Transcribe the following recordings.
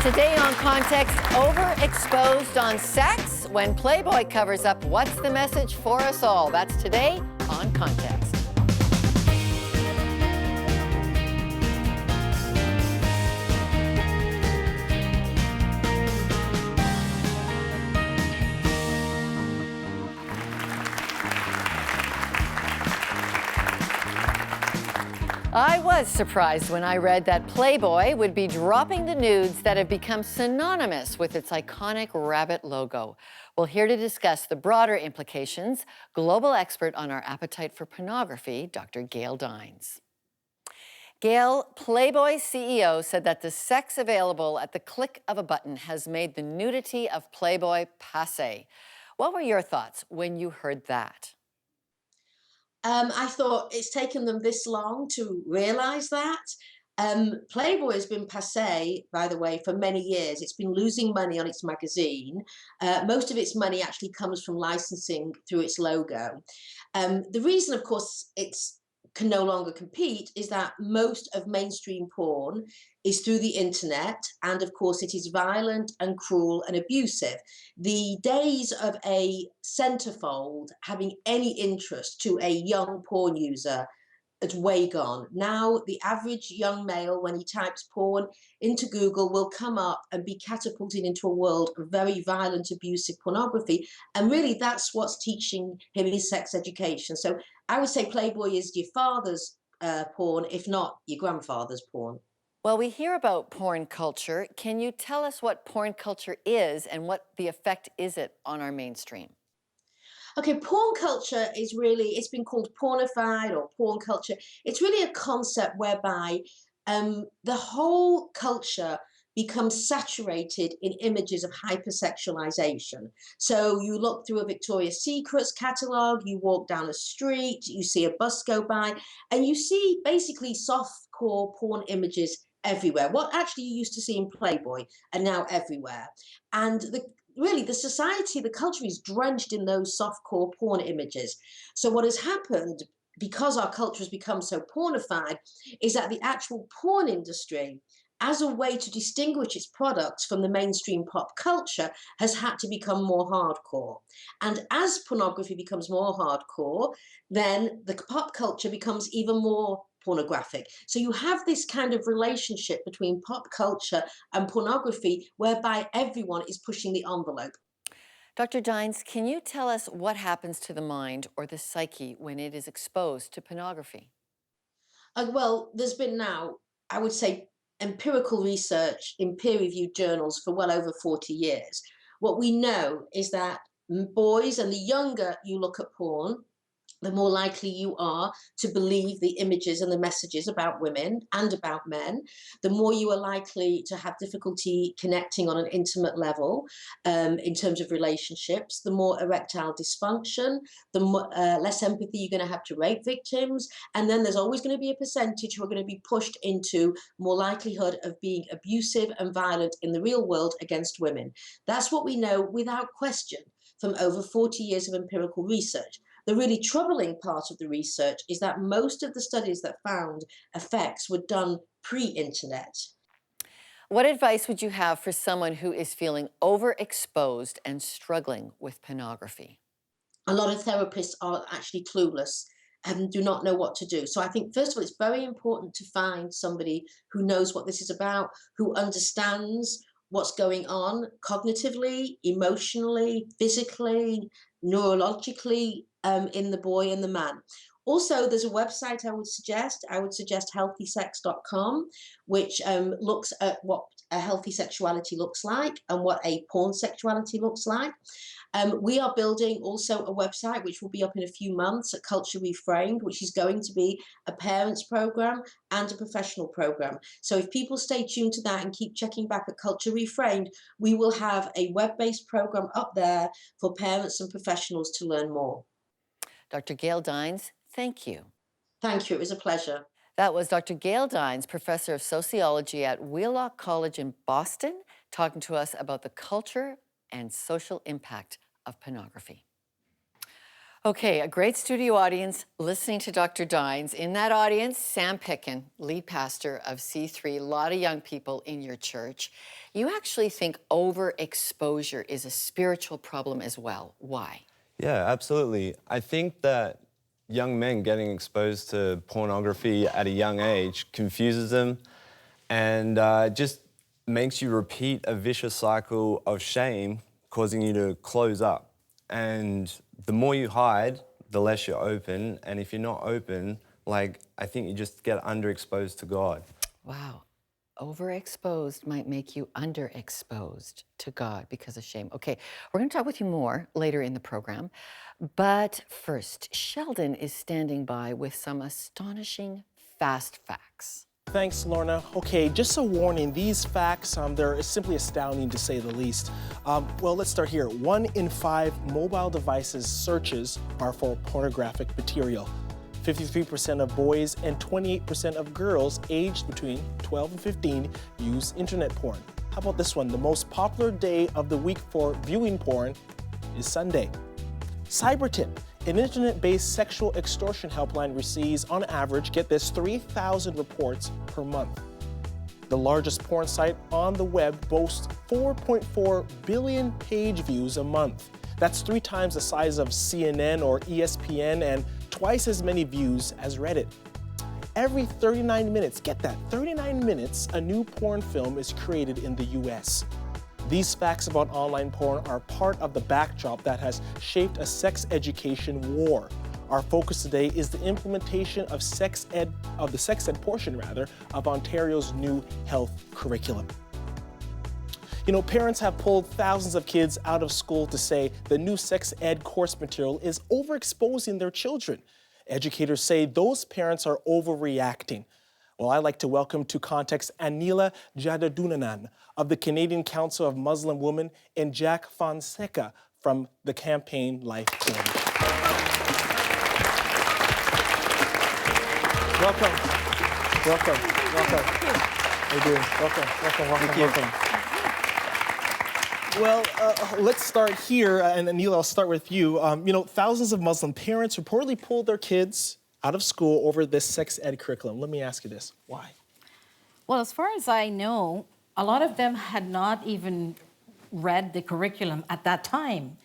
Today on Context, overexposed on sex when Playboy covers up what's the message for us all. That's today on Context. I was surprised when I read that Playboy would be dropping the nudes that have become synonymous with its iconic rabbit logo. Well, here to discuss the broader implications, global expert on our appetite for pornography, Dr. Gail Dines. Gail, Playboy's CEO, said that the sex available at the click of a button has made the nudity of Playboy passé. What were your thoughts when you heard that? I thought it's taken them this long to realize that. Playboy has been passé, by the way, for many years. It's been losing money on its magazine. Most of its money actually comes from licensing through its logo. The reason, of course, it's can no longer compete is that most of mainstream porn is through the internet, and of course it is violent and cruel and abusive. The days of a centerfold having any interest to a young porn user is way gone. Now the average young male, when he types porn into Google, will come up and be catapulted into a world of very violent, abusive pornography. And really that's what's teaching him his sex education. So I would say Playboy is your father's porn, if not your grandfather's porn. Well, we hear about porn culture. Can you tell us what porn culture is and what the effect is it on our mainstream? Okay, porn culture is really, it's been called pornified or porn culture. It's really a concept whereby the whole culture becomes saturated in images of hypersexualization. So you look through a Victoria's Secrets catalog, you walk down a street, you see a bus go by, and you see basically softcore porn images everywhere. What actually you used to see in Playboy are now everywhere. And really the society, the culture is drenched in those softcore porn images. So what has happened, because our culture has become so pornified, is that the actual porn industry, as a way to distinguish its products from the mainstream pop culture, has had to become more hardcore. And as pornography becomes more hardcore, then the pop culture becomes even more pornographic. So you have this kind of relationship between pop culture and pornography whereby everyone is pushing the envelope. Dr. Dines, can you tell us what happens to the mind or the psyche when it is exposed to pornography? Well, there's been now, I would say, empirical research in peer-reviewed journals for well over 40 years. What we know is that boys, and the younger you look at porn, the more likely you are to believe the images and the messages about women and about men, the more you are likely to have difficulty connecting on an intimate level in terms of relationships, the more erectile dysfunction, the less empathy you're going to have to rape victims. And then there's always going to be a percentage who are going to be pushed into more likelihood of being abusive and violent in the real world against women. That's what we know without question from over 40 years of empirical research. The really troubling part of the research is that most of the studies that found effects were done pre-internet. What advice would you have for someone who is feeling overexposed and struggling with pornography? A lot of therapists are actually clueless and do not know what to do. So I think, first of all, it's very important to find somebody who knows what this is about, who understands what's going on cognitively, emotionally, physically, neurologically, in the boy and the man. Also, there's a website I would suggest. I would suggest healthysex.com, which looks at what a healthy sexuality looks like and what a porn sexuality looks like. We are building also a website which will be up in a few months at Culture Reframed, which is going to be a parents program and a professional program. So if people stay tuned to that and keep checking back at Culture Reframed, we will have a web-based program up there for parents and professionals to learn more. Dr. Gail Dines, thank you. Thank you. It was a pleasure. That was Dr. Gail Dines, professor of sociology at Wheelock College in Boston, talking to us about the culture and social impact of pornography. Okay, a great studio audience listening to Dr. Dines. In that audience, Sam Pickin, lead pastor of C3, a lot of young people in your church. You actually think overexposure is a spiritual problem as well. Why? Yeah, absolutely. I think that young men getting exposed to pornography at a young age confuses them and just makes you repeat a vicious cycle of shame, causing you to close up. And the more you hide, the less you're open. And if you're not open, like, I think you just get underexposed to God. Wow. Overexposed might make you underexposed to God because of shame. Okay, we're going to talk with you more later in the program. But first, Sheldon is standing by with some astonishing fast facts. Thanks, Lorna. Okay, just a warning, these facts, they're simply astounding to say the least. Well, let's start here. 1 in 5 mobile devices searches are for pornographic material. 53% of boys and 28% of girls aged between 12 and 15 use internet porn. How about this one? The most popular day of the week for viewing porn is Sunday. CyberTip, an internet-based sexual extortion helpline, receives, on average, get this, 3,000 reports per month. The largest porn site on the web boasts 4.4 billion page views a month. That's 3 times the size of CNN or ESPN and twice as many views as Reddit. Every 39 minutes, get that, 39 minutes, a new porn film is created in the US. These facts about online porn are part of the backdrop that has shaped a sex education war. Our focus today is the implementation of the sex ed portion of Ontario's new health curriculum. You know, parents have pulled thousands of kids out of school to say the new sex ed course material is overexposing their children. Educators say those parents are overreacting. Well, I'd like to welcome to context Anila Jadadunanan of the Canadian Council of Muslim Women and Jack Fonseca from the Campaign Life Change. Welcome. How you doing? Welcome. Well, let's start here, and Anila, I'll start with you. You know, thousands of Muslim parents reportedly pulled their kids out of school over this sex ed curriculum. Let me ask you this, why? Well, as far as I know, a lot of them had not even read the curriculum at that time.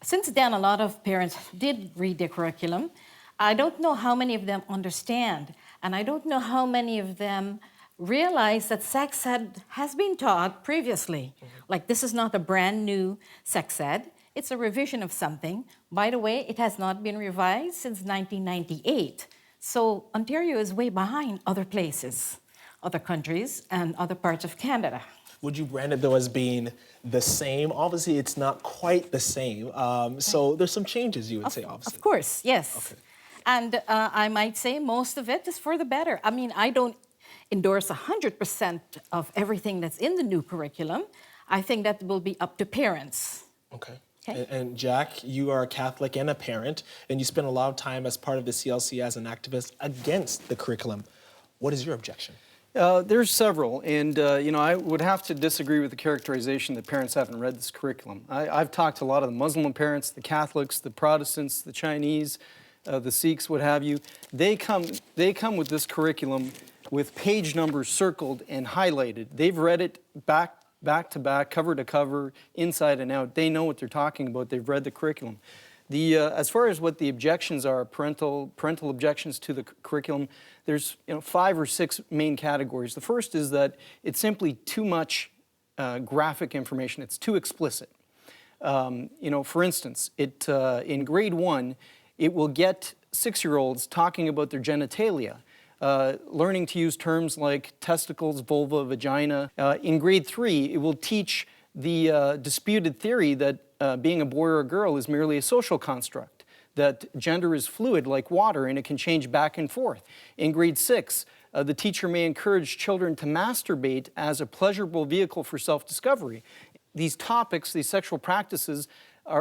Since then, a lot of parents did read the curriculum. I don't know how many of them understand, and I don't know how many of them realize that sex ed has been taught previously. Like, this is not a brand new sex ed. It's a revision of something. By the way, it has not been revised since 1998. So Ontario is way behind other places, other countries, and other parts of Canada. Would you brand it, though, as being the same? Obviously, it's not quite the same. So there's some changes, you would say, obviously. Of course, yes. Okay. And I might say most of it is for the better. I mean, I don't endorse 100% of everything that's in the new curriculum. I think that will be up to parents. Okay. Okay. And Jack, you are a Catholic and a parent, and you spend a lot of time as part of the CLC as an activist against the curriculum. What is your objection? There's several, and you know, I would have to disagree with the characterization that parents haven't read this curriculum. I've talked to a lot of the Muslim parents, the Catholics, the Protestants, the Chinese, the Sikhs, what have you. They come with this curriculum with page numbers circled and highlighted. They've read it back to back, cover to cover, inside and out. They know what they're talking about. They've read the curriculum. As far as what the objections are, parental objections to the curriculum, there's 5 or 6 main categories. The first is that it's simply too much graphic information. It's too explicit. For instance, in grade 1, it will get 6-year-olds talking about their genitalia, learning to use terms like testicles, vulva, vagina. In grade 3, it will teach the disputed theory that being a boy or a girl is merely a social construct, that gender is fluid like water and it can change back and forth. In grade 6, the teacher may encourage children to masturbate as a pleasurable vehicle for self-discovery. These topics, these sexual practices,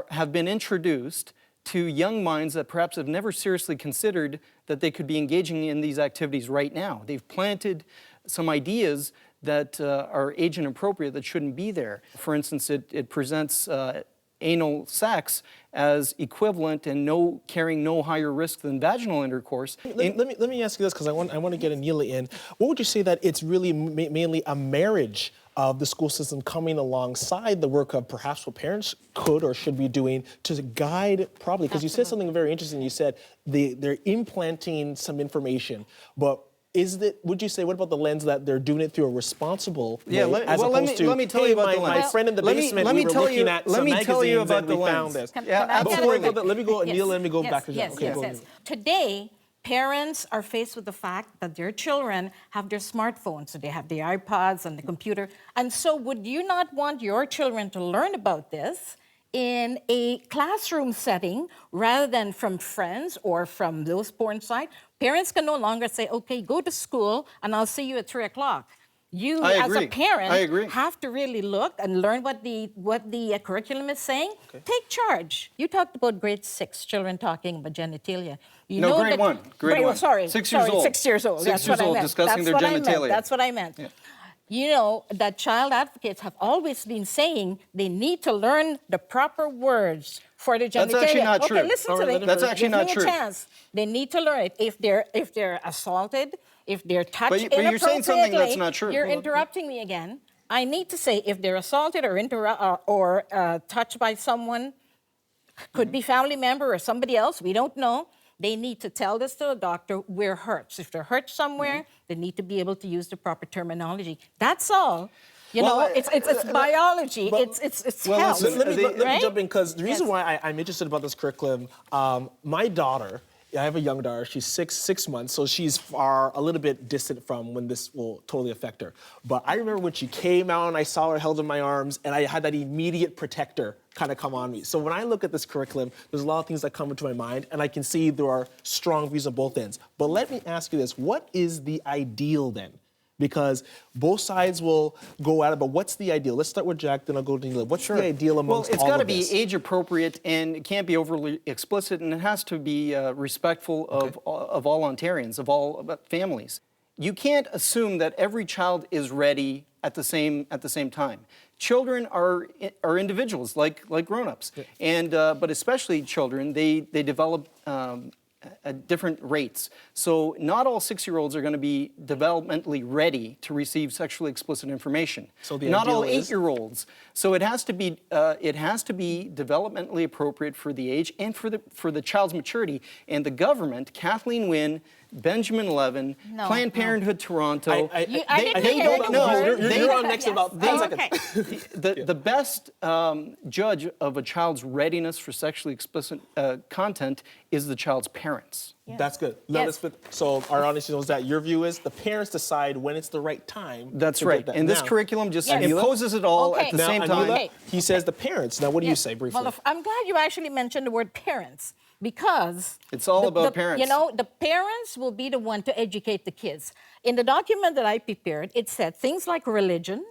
have been introduced to young minds that perhaps have never seriously considered that they could be engaging in these activities right now. They've planted some ideas that are age inappropriate that shouldn't be there. For instance, it presents anal sex as equivalent and carrying no higher risk than vaginal intercourse. Let me ask you this, because I want to get Anila in. What would you say that it's really mainly a marriage of the school system coming alongside the work of perhaps what parents could or should be doing to guide properly? Because you said something very interesting. You said they're implanting some information, but would you say, what about the lens that they're doing it through a responsible way, as opposed to, let me tell you about the lens. My friend in the basement, we were looking at some magazines and we found this. Before we go, let me go, Anila, let me go back to Jack. Yes. Today, parents are faced with the fact that their children have their smartphones, so they have the iPods and the computer. And so would you not want your children to learn about this in a classroom setting rather than from friends or from those porn sites? Parents can no longer say, okay, go to school and I'll see you at 3 o'clock. You, as a parent, have to really look and learn what the curriculum is saying. Okay. Take charge. You talked about grade 6 children talking about genitalia. Grade 1. Grade 1. Sorry, 6 years old. 6 years old. That's what I meant. Discussing their genitalia. That's what I meant. Yeah. You know that child advocates have always been saying they need to learn the proper words for the genitalia. That's actually not true. Okay, listen to me. That's actually not true. Give me a chance. They need to learn it. If they're assaulted, if they're touched but you're saying something that's not true. You're interrupting me again. I need to say if they're assaulted or touched by someone, could be family member or somebody else, we don't know. They need to tell this to a doctor where hurts. If they're hurt somewhere, they need to be able to use the proper terminology. That's all. You know, it's biology. It's health. Let me jump in, because the reason why I'm interested about this curriculum, my daughter, I have a young daughter, she's six months, so she's a little bit distant from when this will totally affect her. But I remember when she came out and I saw her held in my arms, and I had that immediate protector kind of come on me. So when I look at this curriculum, there's a lot of things that come into my mind, and I can see there are strong views on both ends. But let me ask you this, what is the ideal then? Because both sides will go at it, but what's the ideal? Let's start with Jack, then I'll go to Neela. What's the ideal amongst all of this? Well, it's got to be age appropriate, and it can't be overly explicit, and it has to be respectful of all Ontarians, of all families. You can't assume that every child is ready at the same time. Children are individuals like grown-ups, and but especially children, they develop at different rates. So not all 6-year-olds are going to be developmentally ready to receive sexually explicit information. So the not all ideal 8-year-olds. So it has to be developmentally appropriate for the age and for the child's maturity. And the government, Kathleen Wynne, Benjamin Levin, Planned Parenthood Toronto, they don't know. You're on next in about 10 seconds. The best judge of a child's readiness for sexually explicit content is the child's parents. Yeah. That's good. So our audience knows that your view is the parents decide when it's the right time. That's right. And this curriculum just imposes it all at the same time. He says the parents. Now, what do you say briefly? Well, I'm glad you actually mentioned the word parents, because it's all about parents. You know, the parents will be the one to educate the kids. In the document that I prepared, it said things like religion,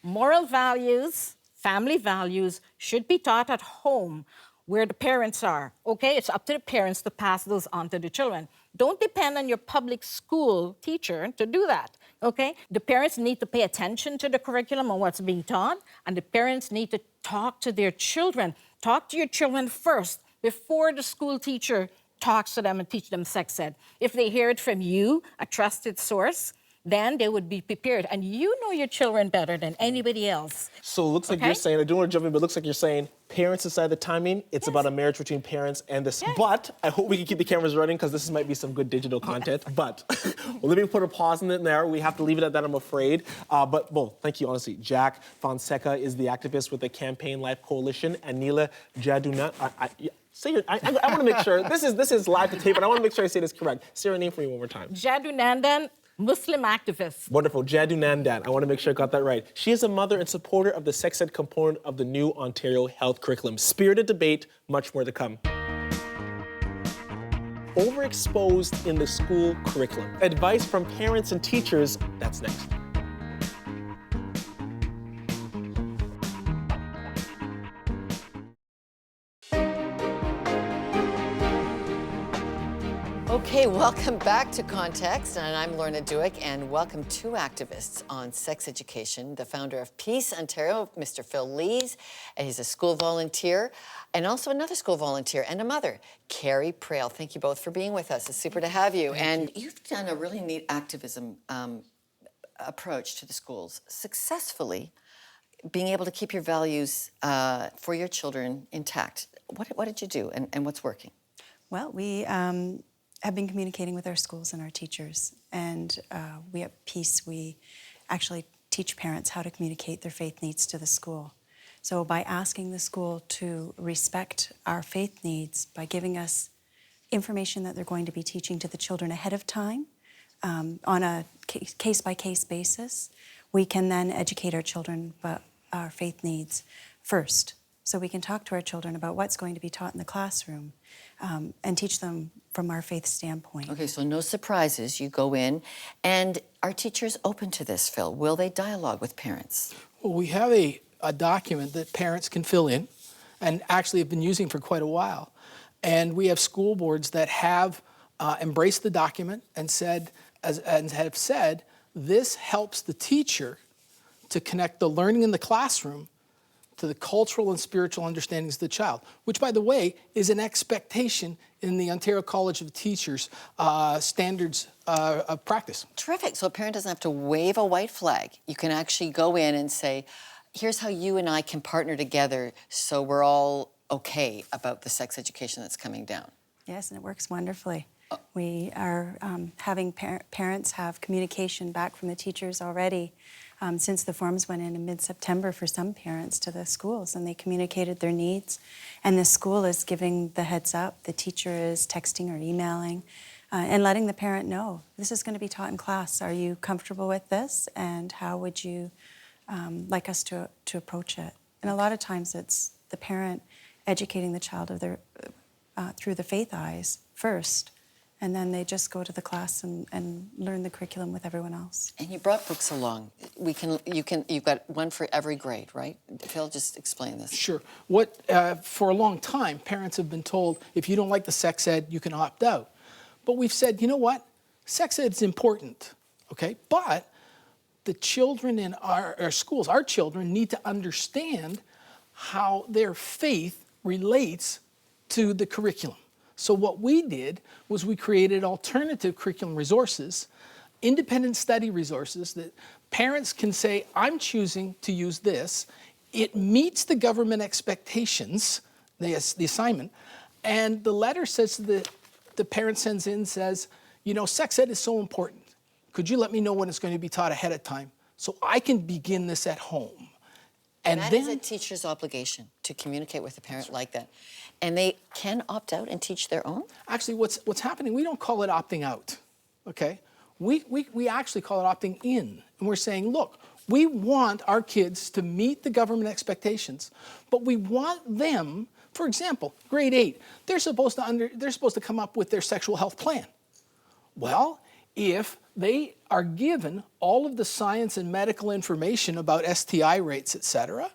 moral values, family values should be taught at home where the parents are. Okay, it's up to the parents to pass those on to the children. Don't depend on your public school teacher to do that. Okay, the parents need to pay attention to the curriculum and what's being taught, and the parents need to talk to their children. Talk to your children first, before the school teacher talks to them and teach them sex ed. If they hear it from you, a trusted source, then they would be prepared. And you know your children better than anybody else. So it looks like you're saying, I don't want to jump in, but it looks like you're saying parents decide the timing. It's about a marriage between parents and this. But I hope we can keep the cameras running, because this might be some good digital content. But let me put a pause in it there. We have to leave it at that, I'm afraid. But thank you, honestly. Jack Fonseca is the activist with the Campaign Life Coalition, and Neela Jaduna. I want to make sure, this is live to tape, but I want to make sure I say this correct. Say your name for me one more time. Jadunandan, Muslim activist. Wonderful, Jadunandan. I want to make sure I got that right. She is a mother and supporter of the sex ed component of the new Ontario health curriculum. Spirited debate, much more to come. Overexposed in the school curriculum. Advice from parents and teachers, that's next. Okay, welcome back to Context, and I'm Lorna Duick, and welcome two activists on sex education, the founder of Peace Ontario, Mr. Phil Lees, and he's a school volunteer, and also another school volunteer and a mother, Carrie Prail. Thank you both for being with us. It's super to have you. You've done a really neat activism approach to the schools, successfully being able to keep your values for your children intact. What did you do, and what's working? Well, we have been communicating with our schools and our teachers, and we at Peace, we actually teach parents how to communicate their faith needs to the school. So by asking the school to respect our faith needs, by giving us information that they're going to be teaching to the children ahead of time, on a case-by-case basis, we can then educate our children about our faith needs first. So we can talk to our children about what's going to be taught in the classroom and teach them from our faith standpoint. Okay, so no surprises. You go in, and are teachers open to this, Phil? Will they dialogue with parents? Well, we have a document that parents can fill in and actually have been using for quite a while. And we have school boards that have embraced the document and have said, this helps the teacher to connect the learning in the classroom to the cultural and spiritual understandings of the child, which, by the way, is an expectation in the Ontario College of Teachers standards of practice. Terrific. So a parent doesn't have to wave a white flag. You can actually go in and say, here's how you and I can partner together so we're all okay about the sex education that's coming down. Yes, and it works wonderfully. We are having parents have communication back from the teachers already since the forms went in mid-September for some parents to the schools, and they communicated their needs. And the school is giving the heads up. The teacher is texting or emailing and letting the parent know, this is going to be taught in class. Are you comfortable with this? And how would you like us to approach it? And a lot of times it's the parent educating the child of their through the faith eyes first, and then they just go to the class and learn the curriculum with everyone else. And you brought books along. You've got one for every grade, right? Phil, just explain this. Sure. For a long time, parents have been told, if you don't like the sex ed, you can opt out. But we've said, you know what? Sex ed is important, okay? But the children in our schools, our children, need to understand how their faith relates to the curriculum. So what we did was we created alternative curriculum resources, independent study resources that parents can say, I'm choosing to use this. It meets the government expectations, the assignment, and the letter says the parent sends in, says, you know, sex ed is so important. Could you let me know when it's going to be taught ahead of time so I can begin this at home? And that is a teacher's obligation to communicate with a parent like that. And they can opt out and teach their own? Actually, what's happening, we don't call it opting out, okay? We actually call it opting in. And we're saying, look, we want our kids to meet the government expectations, but we want them, for example, grade 8, they're supposed to come up with their sexual health plan. Well, if they are given all of the science and medical information about STI rates, et cetera,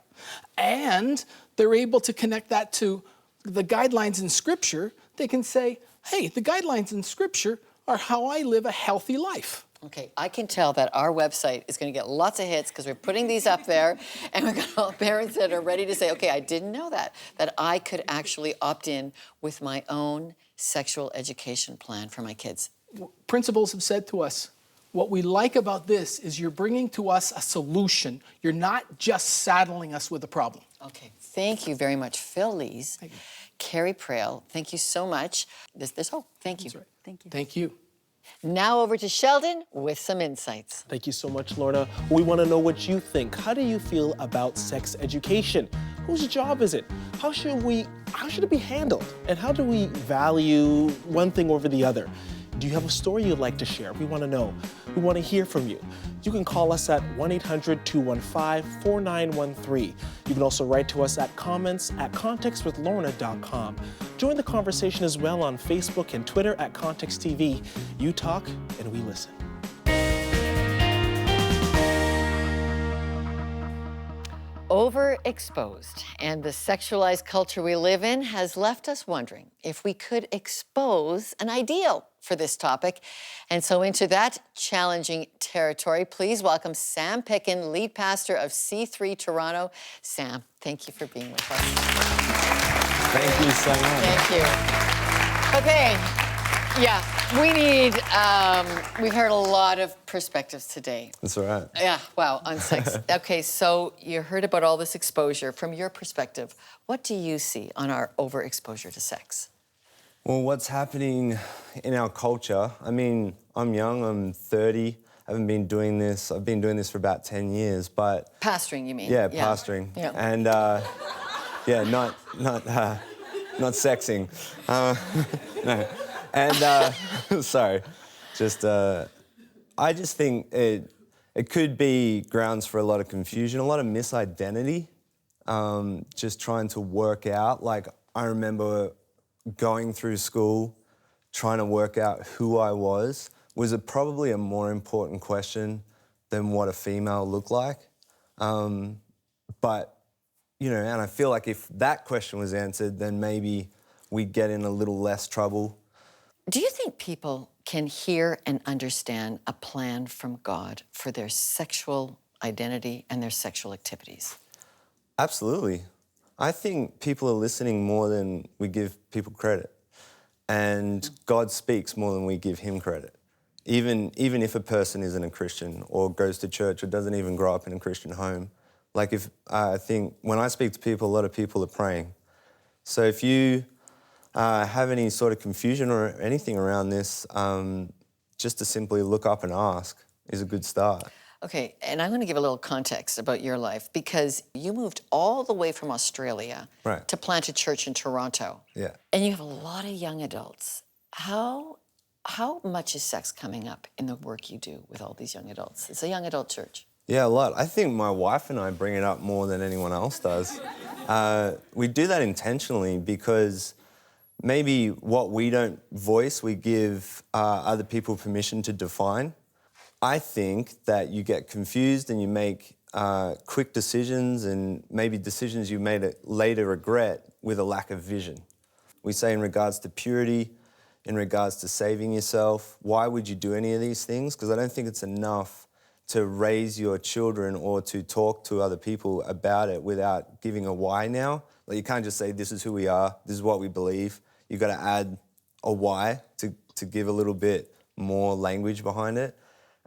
and they're able to connect that to the guidelines in Scripture, they can say, hey, the guidelines in Scripture are how I live a healthy life. Okay, I can tell that our website is going to get lots of hits because we're putting these up there, and we've got all parents that are ready to say, okay, I didn't know that I could actually opt in with my own sexual education plan for my kids. Principals have said to us, what we like about this is you're bringing to us a solution. You're not just saddling us with a problem. Okay, thank you very much, Phil Lees. Thank you. Carrie Prail, thank you so much. There's hope. Thank you. That's right. Thank you. Thank you. Now over to Sheldon with some insights. Thank you so much, Lorna. We want to know what you think. How do you feel about sex education? Whose job is it? How should it be handled? And how do we value one thing over the other? Do you have a story you'd like to share? We want to know. We want to hear from you. You can call us at 1-800-215-4913. You can also write to us at comments@contextwithlorna.com. Join the conversation as well on Facebook and Twitter at Context TV. You talk and we listen. Overexposed, and the sexualized culture we live in has left us wondering if we could expose an ideal for this topic. And so into that challenging territory, please welcome Sam Picken, lead pastor of C3 Toronto. Sam, thank you for being with us. Thank you so much. Thank you. Okay, yeah, we've heard a lot of perspectives today. That's all right. Yeah, wow, on sex. Okay, so you heard about all this exposure. From your perspective, what do you see on our overexposure to sex? Well, what's happening in our culture, I mean, I'm young, I'm 30, I haven't been doing this, I've been doing this for about 10 years, but... Pastoring, you mean? Yeah, pastoring. Yeah. And, yeah, not sexing. No. And, sorry, just, I just think it could be grounds for a lot of confusion, a lot of misidentity, just trying to work out. Like, I remember going through school, trying to work out who I was probably a more important question than what a female looked like. But, you know, and I feel like if that question was answered, then maybe we'd get in a little less trouble. Do you think people can hear and understand a plan from God for their sexual identity and their sexual activities? Absolutely. I think people are listening more than we give people credit. And God speaks more than we give him credit. Even if a person isn't a Christian or goes to church or doesn't even grow up in a Christian home. Like I think when I speak to people, a lot of people are praying. So if you have any sort of confusion or anything around this, just to simply look up and ask is a good start. Okay, and I'm going to give a little context about your life because you moved all the way from Australia to plant a church in Toronto. Yeah. And you have a lot of young adults. How much is sex coming up in the work you do with all these young adults? It's a young adult church. Yeah, a lot. I think my wife and I bring it up more than anyone else does. We do that intentionally because maybe what we don't voice, we give other people permission to define. I think that you get confused and you make quick decisions and maybe decisions you made later regret with a lack of vision. We say in regards to purity, in regards to saving yourself, why would you do any of these things? Because I don't think it's enough to raise your children or to talk to other people about it without giving a why now. Like you can't just say, this is who we are, this is what we believe. You've got to add a why to give a little bit more language behind it.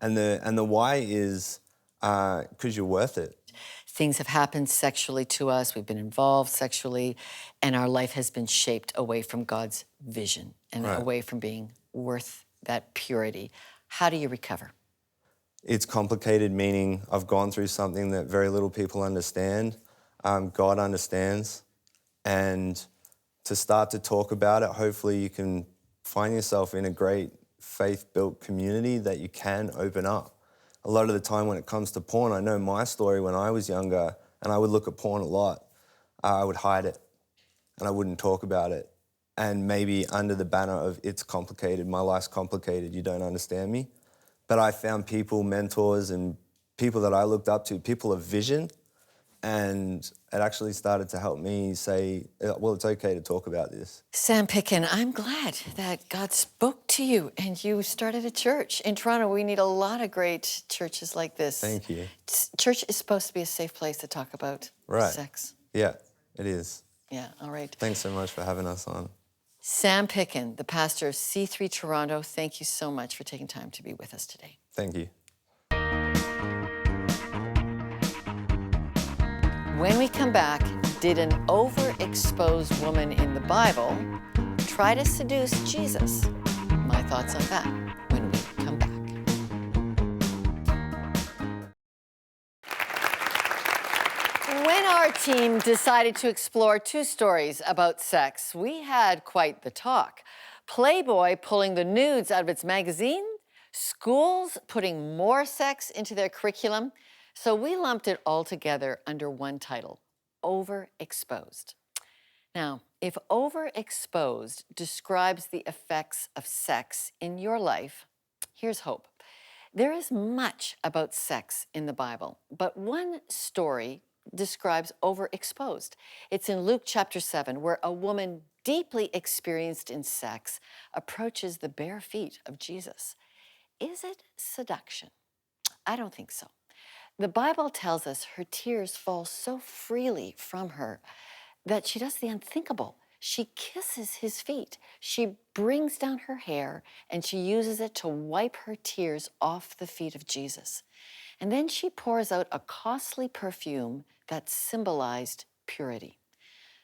And the why is because you're worth it. Things have happened sexually to us, we've been involved sexually, and our life has been shaped away from God's vision and away from being worth that purity. How do you recover? It's complicated, meaning I've gone through something that very little people understand. God understands. And to start to talk about it, hopefully you can find yourself in a great faith-built community that you can open up. A lot of the time when it comes to porn, I know my story when I was younger and I would look at porn a lot. I would hide it and I wouldn't talk about it. And maybe under the banner of it's complicated, my life's complicated, you don't understand me. But I found people, mentors and people that I looked up to, people of vision, and it actually started to help me say, well, it's okay to talk about this. Sam Picken, I'm glad that God spoke to you and you started a church. In Toronto, we need a lot of great churches like this. Thank you. Church is supposed to be a safe place to talk about sex. Yeah, it is. Yeah, all right. Thanks so much for having us on. Sam Picken, the pastor of C3 Toronto, thank you so much for taking time to be with us today. Thank you. When we come back, did an overexposed woman in the Bible try to seduce Jesus? My thoughts on that when we come back. When our team decided to explore two stories about sex, we had quite the talk. Playboy pulling the nudes out of its magazine, schools putting more sex into their curriculum. So we lumped it all together under one title, Overexposed. Now, if overexposed describes the effects of sex in your life, here's hope. There is much about sex in the Bible, but one story describes overexposed. It's in Luke chapter 7, where a woman deeply experienced in sex approaches the bare feet of Jesus. Is it seduction? I don't think so. The Bible tells us her tears fall so freely from her that she does the unthinkable. She kisses his feet. She brings down her hair and she uses it to wipe her tears off the feet of Jesus. And then she pours out a costly perfume that symbolized purity.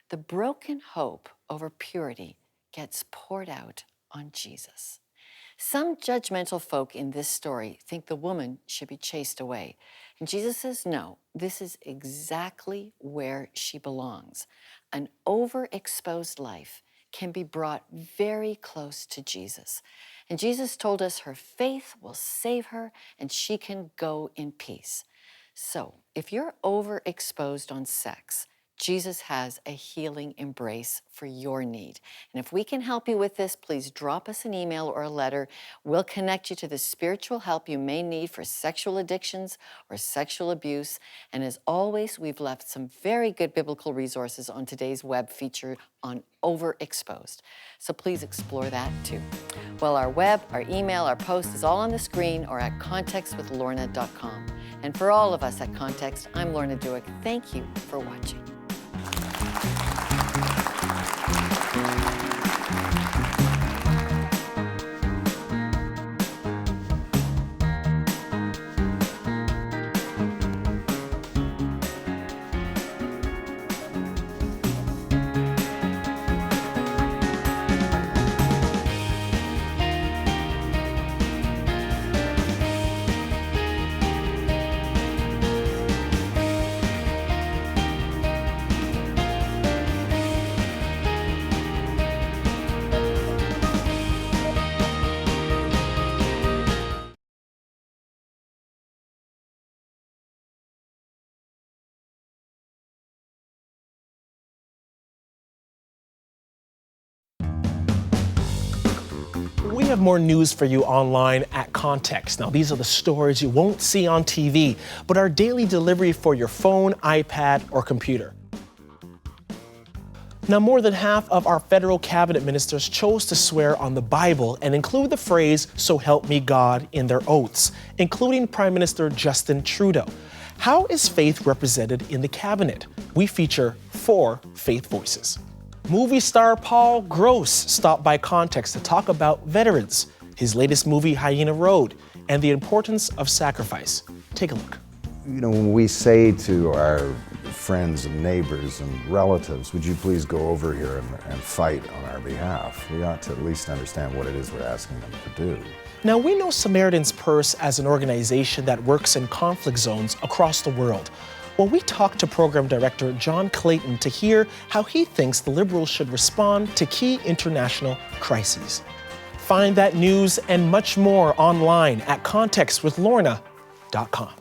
The broken hope over purity gets poured out on Jesus. Some judgmental folk in this story think the woman should be chased away. And Jesus says, no, this is exactly where she belongs. An overexposed life can be brought very close to Jesus. And Jesus told us her faith will save her and she can go in peace. So if you're overexposed on sex, Jesus has a healing embrace for your need. And if we can help you with this, please drop us an email or a letter. We'll connect you to the spiritual help you may need for sexual addictions or sexual abuse. And as always, we've left some very good biblical resources on today's web feature on Overexposed. So please explore that too. Well, our web, our email, our post is all on the screen or at contextwithlorna.com. And for all of us at Context, I'm Lorna Dueck. Thank you for watching. We have more news for you online at Context. Now, these are the stories you won't see on TV, but are daily delivery for your phone, iPad, or computer. Now, more than half of our federal cabinet ministers chose to swear on the Bible and include the phrase, "So help me God," in their oaths, including Prime Minister Justin Trudeau. How is faith represented in the cabinet? We feature 4 faith voices. Movie star Paul Gross stopped by Context to talk about veterans, his latest movie, Hyena Road, and the importance of sacrifice. Take a look. You know, when we say to our friends and neighbors and relatives, would you please go over here and fight on our behalf, we ought to at least understand what it is we're asking them to do. Now, we know Samaritan's Purse as an organization that works in conflict zones across the world. Well, we talked to Program Director John Clayton to hear how he thinks the Liberals should respond to key international crises. Find that news and much more online at contextwithlorna.com.